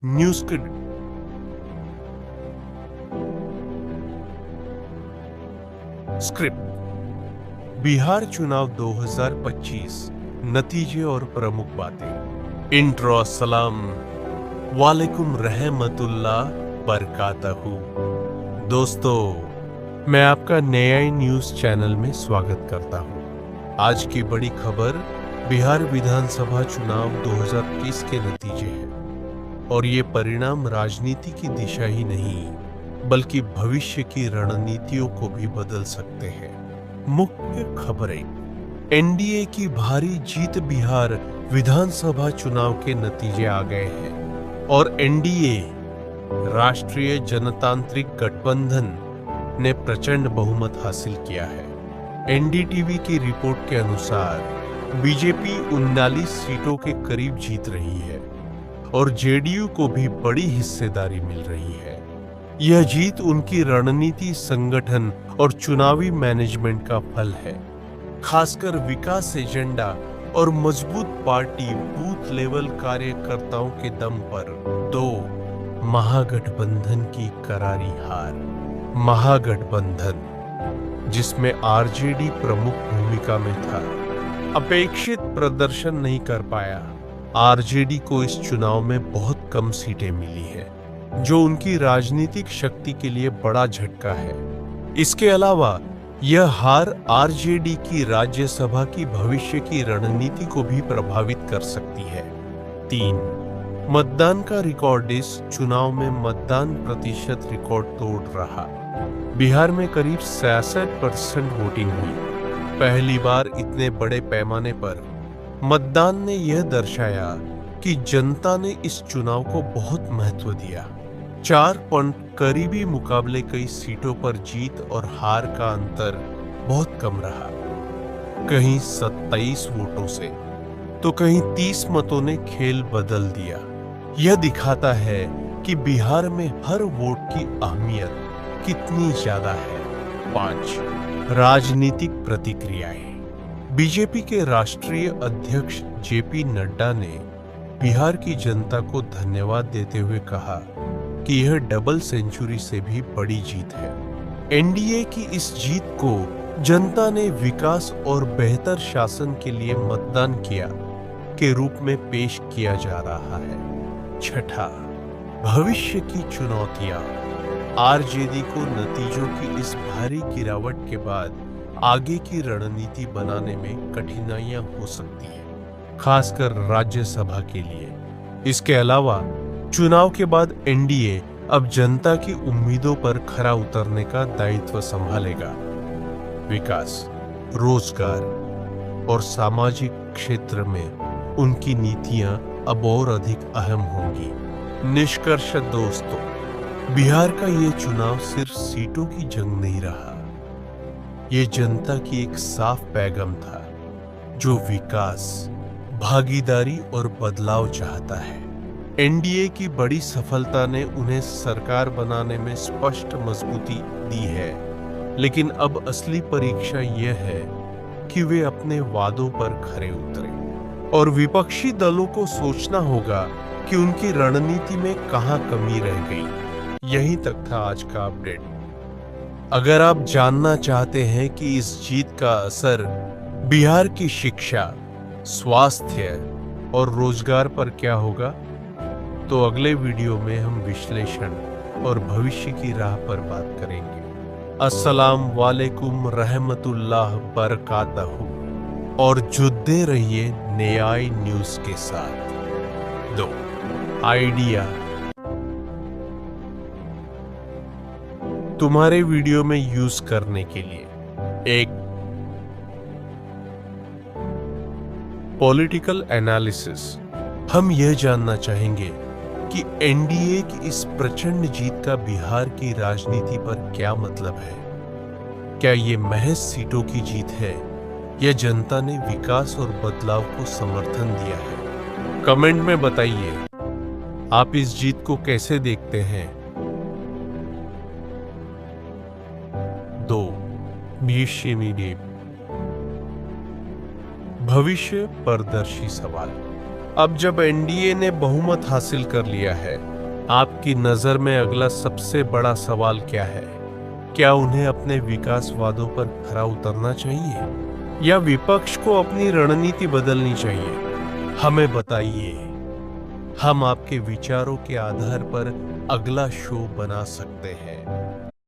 News के script. Bihar चुनाव 2025 नतीजे और प्रमुख बातें। इंट्रो। अस्सलाम वालेकुम रहमतुल्लाह बरकातहू। दोस्तों, मैं आपका नया न्यूज चैनल में स्वागत करता हूं। आज की बड़ी खबर बिहार विधानसभा चुनाव 2021 के नतीजे हैं और ये परिणाम राजनीति की दिशा ही नहीं बल्कि भविष्य की रणनीतियों को भी बदल सकते हैं। मुख्य खबरें। एनडीए की भारी जीत। बिहार विधानसभा चुनाव के नतीजे आ गए हैं और एनडीए राष्ट्रीय जनतांत्रिक गठबंधन ने प्रचंड बहुमत हासिल किया है। एनडीटीवी की रिपोर्ट के अनुसार बीजेपी 39 सीटों के करीब जीत रही है और जेडीयू को भी बड़ी हिस्सेदारी मिल रही है। यह जीत उनकी रणनीति, संगठन और चुनावी मैनेजमेंट का फल है। खासकर विकास एजेंडा और मजबूत पार्टी बूथ लेवल कार्यकर्ताओं के दम पर। दो, महागठबंधन की करारी हार। महागठबंधन, जिसमें आरजेडी प्रमुख भूमिका में था, अपेक्षित प्रदर्शन नहीं कर पाया। आरजेडी को इस चुनाव में बहुत कम सीटें मिली हैं, जो उनकी राजनीतिक शक्ति के लिए बड़ा झटका है। इसके अलावा यह हार आरजेडी की राज्यसभा की भविष्य की रणनीति को भी प्रभावित कर सकती है। 3, मतदान का रिकॉर्ड। इस चुनाव में मतदान प्रतिशत रिकॉर्ड तोड़ रहा। बिहार में करीब 66% वोटिंग हुई। पहली बार इतने बड़े पैमाने पर मतदान ने यह दर्शाया कि जनता ने इस चुनाव को बहुत महत्व दिया। 4 पॉइंट करीबी मुकाबले। कई सीटों पर जीत और हार का अंतर बहुत कम रहा। कहीं 27 वोटों से तो कहीं 30 मतों ने खेल बदल दिया। यह दिखाता है कि बिहार में हर वोट की अहमियत कितनी ज्यादा है। 5, राजनीतिक प्रतिक्रियाएं। बीजेपी के राष्ट्रीय अध्यक्ष जेपी नड्डा ने बिहार की जनता को धन्यवाद देते हुए कहा कि यह डबल सेंचुरी से भी बड़ी जीत है। एनडीए की इस जीत को जनता ने विकास और बेहतर शासन के लिए मतदान किया के रूप में पेश किया जा रहा है। छठा, भविष्य की चुनौतियां। आरजेडी को नतीजों की इस भारी गिरावट के बाद आगे की रणनीति बनाने में कठिनाइयां हो सकती है, खासकर राज्यसभा के लिए। इसके अलावा चुनाव के बाद एनडीए अब जनता की उम्मीदों पर खरा उतरने का दायित्व संभालेगा। विकास, रोजगार और सामाजिक क्षेत्र में उनकी नीतियां अब और अधिक अहम होंगी। निष्कर्ष दोस्तों, बिहार का ये चुनाव सिर्फ सीटों की जंग नहीं रहा, ये जनता की एक साफ पैगाम था जो विकास, भागीदारी और बदलाव चाहता है। एनडीए की बड़ी सफलता ने उन्हें सरकार बनाने में स्पष्ट मजबूती दी है, लेकिन अब असली परीक्षा यह है कि वे अपने वादों पर खरे उतरे और विपक्षी दलों को सोचना होगा कि उनकी रणनीति में कहां कमी रह गई। यहीं तक था आज का अपडेट। अगर आप जानना चाहते हैं कि इस जीत का असर बिहार की शिक्षा, स्वास्थ्य और रोजगार पर क्या होगा, तो अगले वीडियो में हम विश्लेषण और भविष्य की राह पर बात करेंगे। अस्सलाम वालेकुम रहमतुल्लाह बरकातहू और जुड़े रहिए न्याय न्यूज के साथ। 2, आइडिया। तुम्हारे वीडियो में यूज करने के लिए। 1, पॉलिटिकल एनालिसिस। हम यह जानना चाहेंगे कि एनडीए की इस प्रचंड जीत का बिहार की राजनीति पर क्या मतलब है। क्या ये महज सीटों की जीत है या जनता ने विकास और बदलाव को समर्थन दिया है? कमेंट में बताइए, आप इस जीत को कैसे देखते हैं। 2, भविष्य पारदर्शी सवाल। अब जब एनडीए ने बहुमत हासिल कर लिया है, आपकी नजर में अगला सबसे बड़ा सवाल क्या है? क्या उन्हें अपने विकास वादों पर खरा उतरना चाहिए या विपक्ष को अपनी रणनीति बदलनी चाहिए? हमें बताइए। हम आपके विचारों के आधार पर अगला शो बना सकते हैं।